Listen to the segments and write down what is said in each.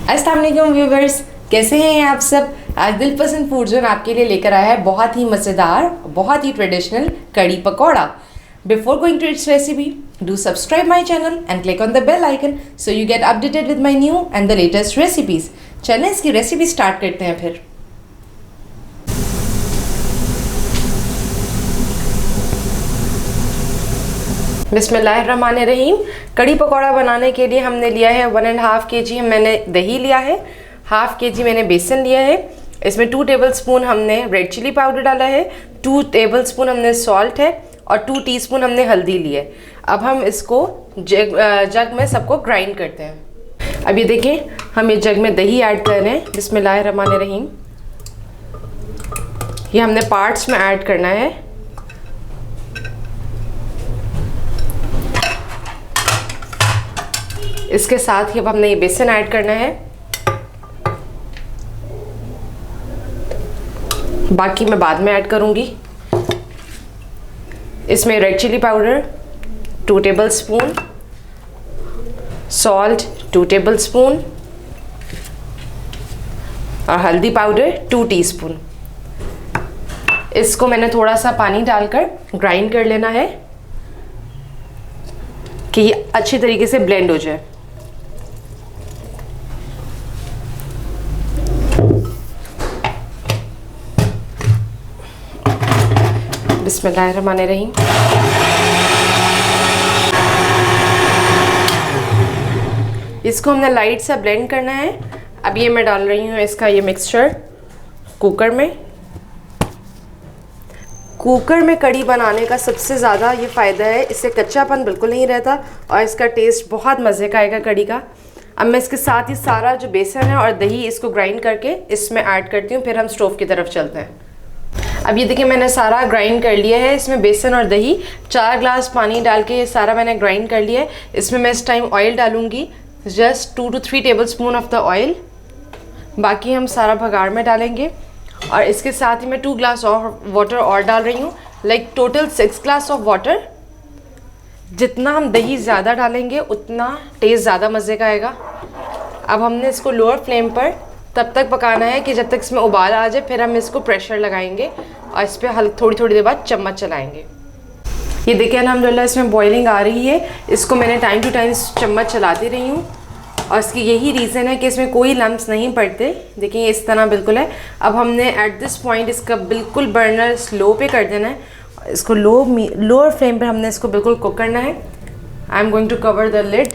अस्सलाम वालेकुम व्यूवर्स, कैसे हैं आप सब। आज दिलपसंद फूड जोन आपके लिए लेकर आया है बहुत ही मज़ेदार, बहुत ही traditional kadhi pakora. Before going to its recipe, do subscribe my channel and click on the bell icon so you get updated with my new and the latest recipes. चलें इसकी रेसिपी स्टार्ट करते हैं फिर। बिस्मिल्लाहिर्रहमानिर्रहीम। कड़ी पकौड़ा बनाने के लिए हमने लिया है 1.5 kg मैंने दही लिया है, 1/2 kg मैंने बेसन लिया है। इसमें 2 टेबलस्पून हमने रेड चिली पाउडर डाला है, 2 टेबलस्पून हमने सॉल्ट है और 2 टीस्पून हमने हल्दी ली है। अब हम इसको जग में सबको ग्राइंड करते हैं। अब ये देखें, हम ये जग में दही ऐड कर रहे हैं। बिस्मिल्लाहिर्रहमानिर्रहीम। ये हमने पार्ट्स में ऐड करना है। इसके साथ ही अब हमने ये बेसन ऐड करना है। बाकी मैं बाद में ऐड करूंगी। इसमें red chilli powder 2 tablespoon, salt 2 tablespoon और हल्दी पाउडर 2 टीस्पून। इसको मैंने थोड़ा सा पानी डालकर ग्राइंड कर लेना है कि ये अच्छी तरीके से ब्लेंड हो जाए। बिस्मिल्लाहिर्रहमानिर्रहीम। इसको हमने लाइट सा ब्लेंड करना है। अब ये मैं डाल रही हूँ इसका ये मिक्सचर कुकर में। कुकर में कड़ी बनाने का सबसे ज़्यादा ये फ़ायदा है, इससे कच्चापन बिल्कुल नहीं रहता और इसका टेस्ट बहुत मज़े का आएगा कड़ी का। अब मैं इसके साथ ही सारा जो बेसन है और दही इसको ग्राइंड करके इसमें ऐड करती हूँ, फिर हम स्टोव की तरफ चलते हैं। अब ये देखिए, मैंने सारा ग्राइंड कर लिया है। इसमें बेसन और दही 4 ग्लास पानी डाल के ये सारा मैंने ग्राइंड कर लिया है। इसमें मैं इस टाइम ऑयल डालूँगी, just 2 to 3 tablespoon of the oil. बाकी हम सारा भगाड़ में डालेंगे और इसके साथ ही मैं 2 ग्लास और वाटर और डाल रही हूँ, like total 6 glass of water. जितना हम दही ज़्यादा डालेंगे उतना टेस्ट ज़्यादा मज़े का आएगा। अब हमने इसको लोअर फ्लेम पर तब तक पकाना है कि जब तक इसमें उबाल आ जाए, फिर हम इसको प्रेशर लगाएंगे और इस पर थोड़ी देर बाद चम्मच चलाएंगे। ये देखिए अल्हम्दुलिल्लाह इसमें बॉइलिंग आ रही है। इसको मैंने टाइम टू टाइम चम्मच चलाती रही हूँ और इसकी यही रीज़न है कि इसमें कोई लम्प्स नहीं पड़ते। देखिए इस तरह बिल्कुल है। अब हमने एट दिस पॉइंट इसका बिल्कुल बर्नर स्लो पे कर देना है। इसको लोअर फ्लेम पर हमने इसको बिल्कुल कुक करना है। I am going to cover the lid.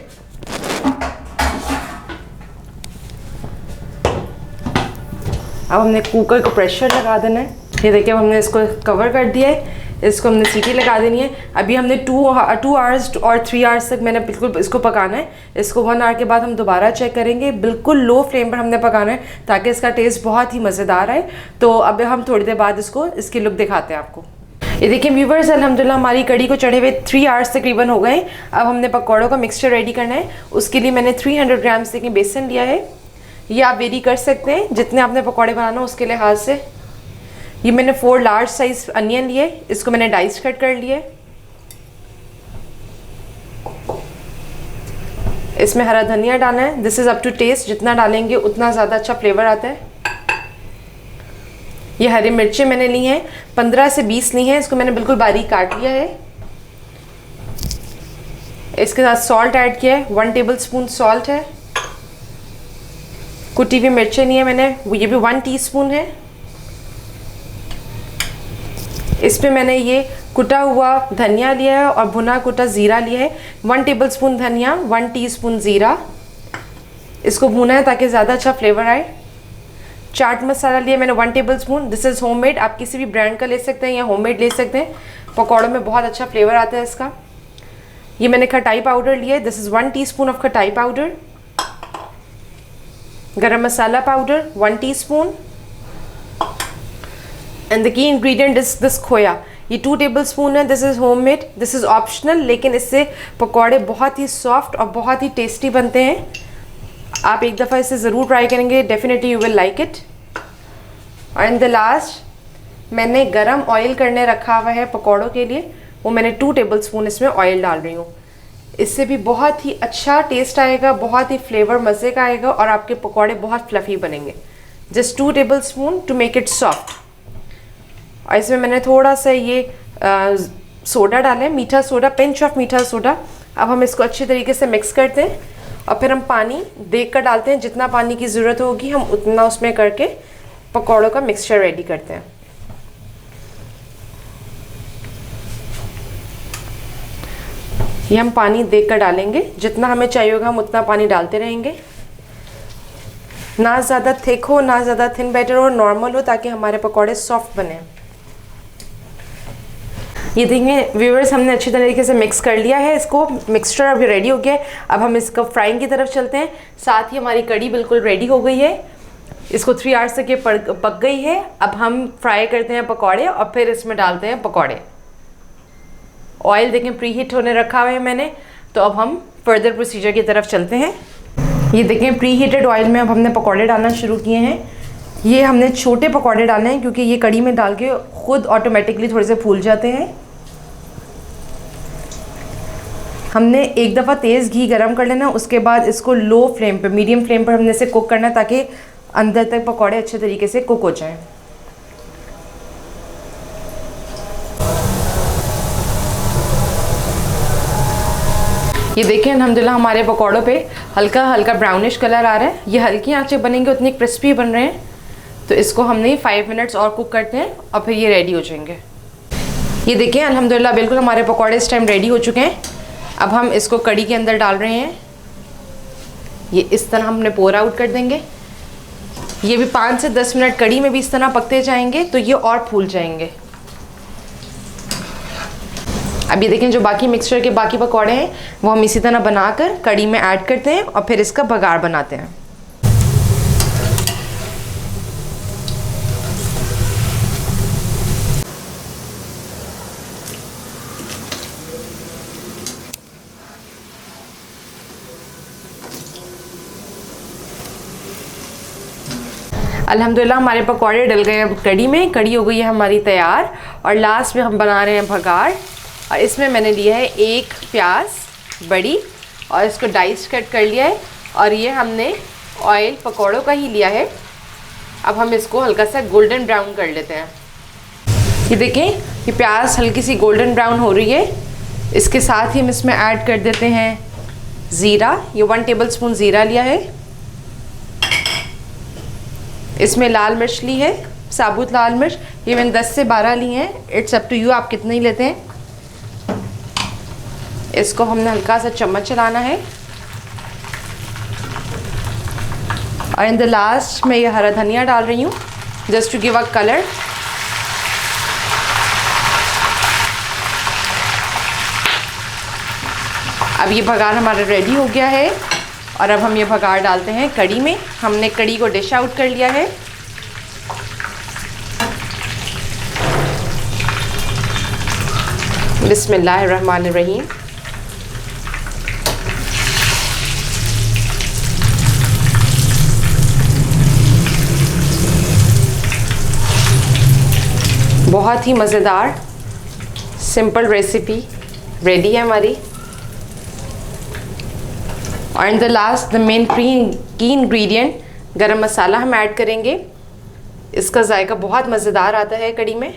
अब हमने कुकर को प्रेशर लगा देना है। ये देखिए, अब हमने इसको कवर कर दिया है। इसको हमने सीटी लगा देनी है। अभी हमने 2 आवर्स और 3 आवर्स तक मैंने बिल्कुल इसको पकाना है। इसको 1 आवर के बाद हम दोबारा चेक करेंगे। बिल्कुल लो फ्लेम पर हमने पकाना है ताकि इसका टेस्ट बहुत ही मज़ेदार आए। तो अब हम थोड़ी देर बाद इसकी लुक दिखाते हैं आपको। ये देखिए व्यूवर्स, अल्हम्दुलिल्लाह हमारी कड़ी को चढ़े हुए 3 आवर्स तकरीबन हो गए। अब हमने पकौड़ों का मिक्सचर रेडी करना है। उसके लिए मैंने 300 ग्राम्स देखिए बेसन लिया है। ये आप वेरी कर सकते हैं जितने आपने पकौड़े बनाना उसके लिहाज से। ये मैंने 4 लार्ज साइज अनियन लिए, इसको मैंने डाइस कट कर लिए। इसमें हरा धनिया डालना है। This is up to taste, जितना डालेंगे उतना ज़्यादा अच्छा फ्लेवर आता है। ये हरी मिर्चें मैंने ली हैं, 15 से 20 ली हैं। इसको मैंने बिल्कुल बारीक काट लिया है। इसके साथ सॉल्ट ऐड किया है, 1 टेबलस्पून सॉल्ट है। कुटी हुई मिर्चें ली है मैंने, ये भी 1 टीस्पून है। इसमें मैंने ये कुटा हुआ धनिया लिया है और भुना कुटा ज़ीरा लिया है। 1 टेबलस्पून धनिया, 1 टीस्पून ज़ीरा। इसको भुना है ताकि ज़्यादा अच्छा फ्लेवर आए। चाट मसाला लिया मैंने 1 टेबलस्पून। दिस इज़ होममेड, आप किसी भी ब्रांड का ले सकते हैं या होममेड ले सकते हैं। पकौड़ों में बहुत अच्छा फ्लेवर आता है इसका। ये मैंने खटाई पाउडर लिया है। दिस इज़ 1 टीस्पून ऑफ खटाई powder. Garam masala powder 1 teaspoon. And the key ingredient is this khoya. ये 2 टेबलस्पून है। This is homemade, this is optional, लेकिन इससे पकौड़े बहुत ही सॉफ्ट और बहुत ही टेस्टी बनते हैं। आप एक दफ़ा इसे ज़रूर ट्राई करेंगे, definitely you will like it. और इन द लास्ट मैंने गरम ऑयल करने रखा हुआ है पकौड़ों के लिए, वो मैंने 2 टेबलस्पून इसमें ऑयल डाल रही हूँ। इससे भी बहुत ही अच्छा टेस्ट आएगा, बहुत ही फ्लेवर मज़े का आएगा और आपके पकौड़े बहुत फ्लफ़ी बनेंगे। Just 2 table spoon to make it soft. और इसमें मैंने थोड़ा सा ये सोडा डाला है, मीठा सोडा, पिंच ऑफ मीठा सोडा। अब हम इसको अच्छी तरीके से मिक्स करते हैं और फिर हम पानी देख कर डालते हैं। जितना पानी की ज़रूरत होगी हम उतना उसमें करके पकौड़ों का मिक्सचर रेडी करते हैं। ये हम पानी देख कर डालेंगे, जितना हमें चाहिए होगा हम उतना पानी डालते रहेंगे। ना ज़्यादा थिक हो ना ज़्यादा थिन बैटर हो, नॉर्मल हो, ताकि हमारे पकौड़े सॉफ्ट बने। ये देखिए व्यूअर्स, हमने अच्छी तरीके से मिक्स कर लिया है इसको। मिक्सचर अभी रेडी हो गया है। अब हम इसको फ्राइंग की तरफ चलते हैं। साथ ही हमारी कड़ी बिल्कुल रेडी हो गई है। इसको 3 आवर्स तक ये पक गई है। अब हम फ्राई करते हैं पकौड़े और फिर इसमें डालते हैं पकौड़े। ऑयल देखें प्री हीट होने रखा हुआ है मैंने। तो अब हम फर्दर प्रोसीजर की तरफ चलते हैं। ये देखें प्री हीटेड ऑयल में अब हमने पकौड़े डालना शुरू किए हैं। ये हमने छोटे पकौड़े डालने हैं क्योंकि ये कड़ी में डाल के खुद ऑटोमेटिकली थोड़े से फूल जाते हैं। हमने एक दफ़ा तेज़ घी गरम कर लेना, उसके बाद इसको लो फ्लेम पे, मीडियम फ्लेम पर हमने इसे कुक करना है ताकि अंदर तक पकौड़े अच्छे तरीके से कुक हो जाएं। ये देखिए अल्हम्दुलिल्लाह हमारे पकौड़ों पे हल्का हल्का ब्राउनिश कलर आ रहा है। ये हल्की आंच पे बनेंगे उतने क्रिस्पी बन रहे हैं। तो इसको हमने 5 मिनट्स और कुक करते हैं और फिर ये रेडी हो जाएंगे। ये देखिए अल्हम्दुलिल्लाह बिल्कुल हमारे पकौड़े इस टाइम रेडी हो चुके हैं। अब हम इसको कड़ी के अंदर डाल रहे हैं। ये इस तरह हमने पोर आउट कर देंगे। ये भी 5 से 10 मिनट कड़ी में भी इस तरह पकते जाएंगे तो ये और फूल जाएंगे। अब ये देखें जो बाकी मिक्सचर के बाकी पकौड़े हैं वो हम इसी तरह बनाकर कड़ी में ऐड करते हैं और फिर इसका बघार बनाते हैं। अल्हम्दुलिल्लाह हमारे पकौड़े डल गए अब कड़ी में। कड़ी हो गई है हमारी तैयार और लास्ट में हम बना रहे हैं बघार। और इसमें मैंने लिया है 1 प्याज बड़ी और इसको डाइस कट कर लिया है और ये हमने ऑयल पकौड़ों का ही लिया है। अब हम इसको हल्का सा गोल्डन ब्राउन कर लेते हैं। ये देखें ये प्याज हल्की सी गोल्डन ब्राउन हो रही है। इसके साथ ही हम इसमें ऐड कर देते हैं ज़ीरा। ये 1 टेबल स्पून ज़ीरा लिया है। इसमें लाल मिर्च ली है, साबुत लाल मिर्च। ये मैंने 10 से 12 ली हैं। इट्स अप टू यू, आप कितने ही लेते हैं। इसको हमने हल्का सा चम्मच चलाना है। और इन द लास्ट मैं ये हरा धनिया डाल रही हूँ just to give a colour. अब ये बघार हमारा रेडी हो गया है और अब हम ये बघार डालते हैं कड़ी में। हमने कड़ी को डिश आउट कर लिया है। बिस्मिल्लाहिर्रहमानिर्रहीम। बहुत ही मज़ेदार सिंपल रेसिपी रेडी है हमारी। और in the last the main की इंग्रेडिएंट गरम मसाला हम ऐड करेंगे। इसका जायका बहुत मज़ेदार आता है कड़ी में।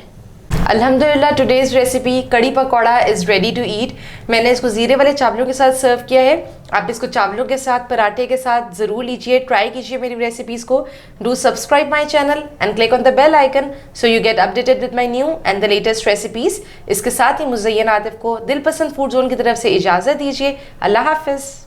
अल्हम्दुलिल्लाह today's recipe kadhi pakora is ready to eat. मैंने इसको ज़ीरे वाले चावलों के साथ सर्व किया है। आप इसको चावलों के साथ, पराठे के साथ ज़रूर लीजिए, ट्राई कीजिए मेरी रेसिपीज़ को। Do subscribe my channel and click on the bell icon so you get updated with my new and the latest recipes. इसके साथ ही मुज़य्यन आतिफ को दिलपसंद फूड जोन की तरफ से इजाज़त दीजिए। अल्लाह हाफ़िज़।